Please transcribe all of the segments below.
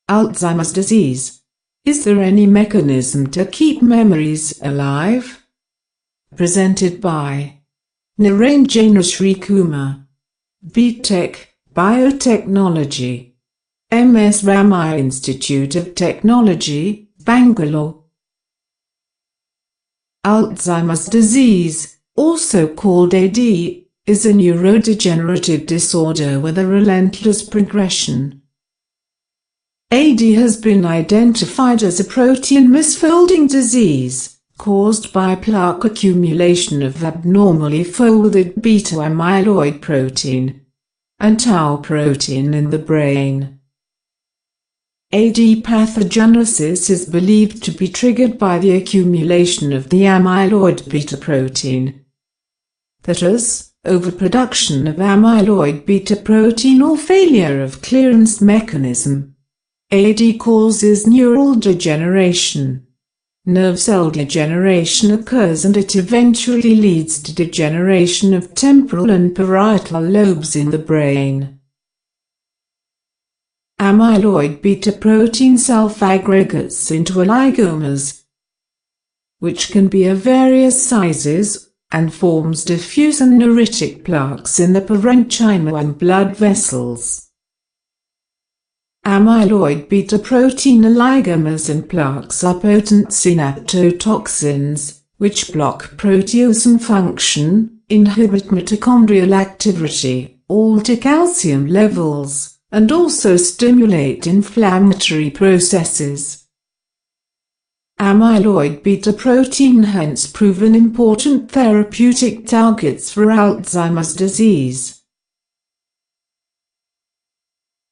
Alzheimer's disease. Is there any mechanism to keep memories alive? Presented by Niranjana Srikumar, B.Tech, Biotechnology, M.S. Ramaiah Institute of Technology, Bangalore. Alzheimer's disease, also called AD, is a neurodegenerative disorder with a relentless progression. AD has been identified as a protein misfolding disease, caused by plaque accumulation of abnormally folded beta-amyloid protein and tau protein in the brain. AD pathogenesis is believed to be triggered by the accumulation of the amyloid beta protein. That is, overproduction of amyloid beta protein or failure of clearance mechanism. AD causes neural degeneration. Nerve cell degeneration occurs and it eventually leads to degeneration of temporal and parietal lobes in the brain. Amyloid beta protein self-aggregates into oligomers, which can be of various sizes, and forms diffuse and neuritic plaques in the parenchyma and blood vessels. Amyloid beta protein oligomers and plaques are potent synaptotoxins, which block proteasome function, inhibit mitochondrial activity, alter calcium levels, and also stimulate inflammatory processes. Amyloid beta protein hence proven important therapeutic targets for Alzheimer's disease.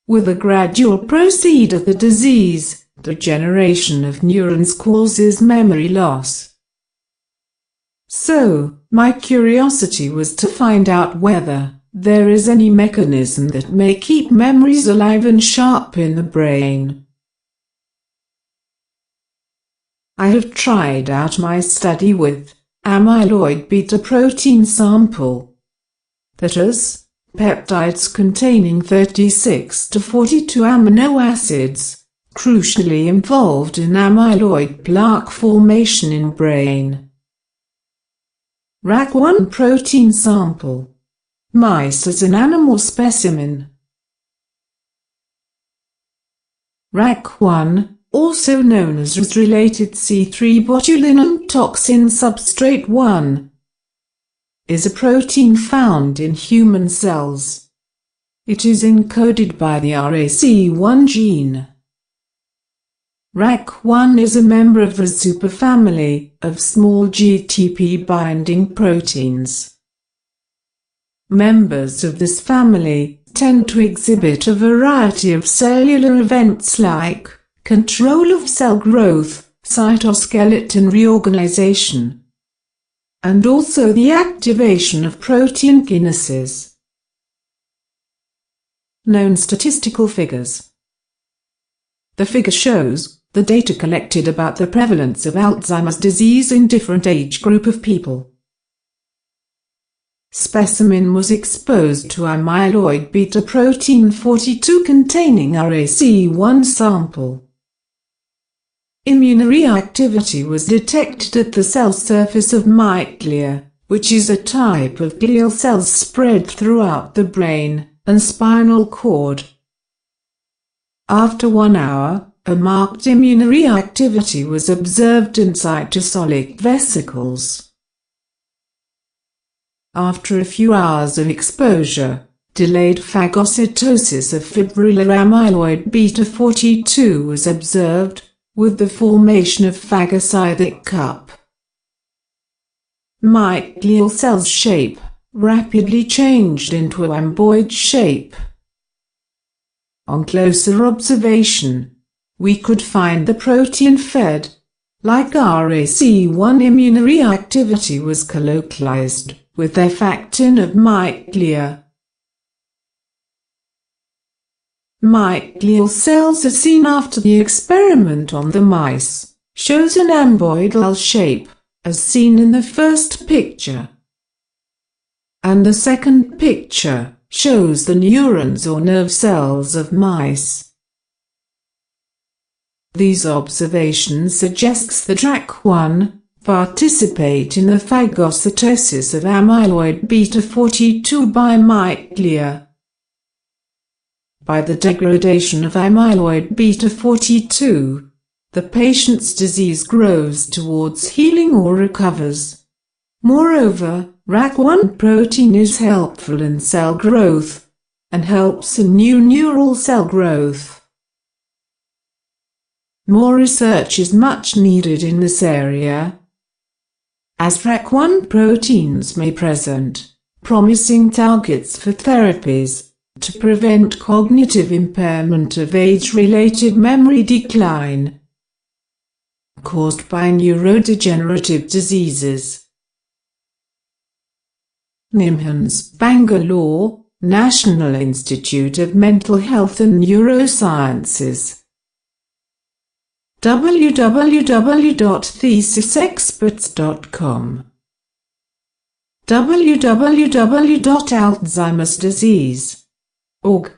With a gradual procedure of the disease, degeneration of neurons causes memory loss. So, my curiosity was to find out whether there is any mechanism that may keep memories alive and sharp in the brain. I have tried out my study with amyloid beta protein sample. That is, peptides containing 36 to 42 amino acids, crucially involved in amyloid plaque formation in brain. RAC1 protein sample. Mice as an animal specimen. RAC1, also known as related C3 botulinum toxin substrate 1, is a protein found in human cells. It is encoded by the RAC1 gene. RAC1 is a member of the superfamily of small GTP-binding proteins. Members of this family tend to exhibit a variety of cellular events like control of cell growth, cytoskeleton reorganization, and also the activation of protein kinases. Known statistical figures. The figure shows the data collected about the prevalence of Alzheimer's disease in different age group of people. Specimen was exposed to amyloid beta protein 42 containing RAC1 sample. Immunoreactivity was detected at the cell surface of microglia, which is a type of glial cells spread throughout the brain and spinal cord. After 1 hour, a marked immunoreactivity was observed in cytosolic vesicles. After a few hours of exposure, delayed phagocytosis of fibrillar amyloid beta 42 was observed, with the formation of phagocytic cup. Microglial cells shape rapidly changed into a rhomboid shape. On closer observation, we could find the protein fed, like RAC1 immunoreactivity was colocalized with effectin of microglia. Microglial cells as seen after the experiment on the mice shows an rhomboidal shape, as seen in the first picture. And the second picture shows the neurons or nerve cells of mice. These observations suggest that TRAC1 participate in the phagocytosis of amyloid beta 42 by microglia. By the degradation of amyloid beta 42, the patient's disease grows towards healing or recovers. Moreover, RAC1 protein is helpful in cell growth and helps in new neural cell growth. More research is much needed in this area, as RAC1 proteins may present promising targets for therapies to prevent cognitive impairment of age-related memory decline caused by neurodegenerative diseases. NIMHANS, Bangalore, National Institute of Mental Health and Neurosciences. www.thesisexperts.com www.alzheimer'sdisease.org.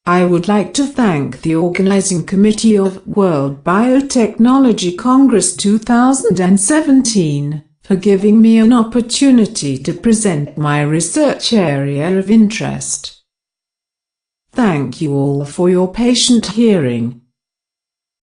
I would like to thank the Organizing Committee of World Biotechnology Congress 2017 for giving me an opportunity to present my research area of interest. Thank you all for your patient hearing.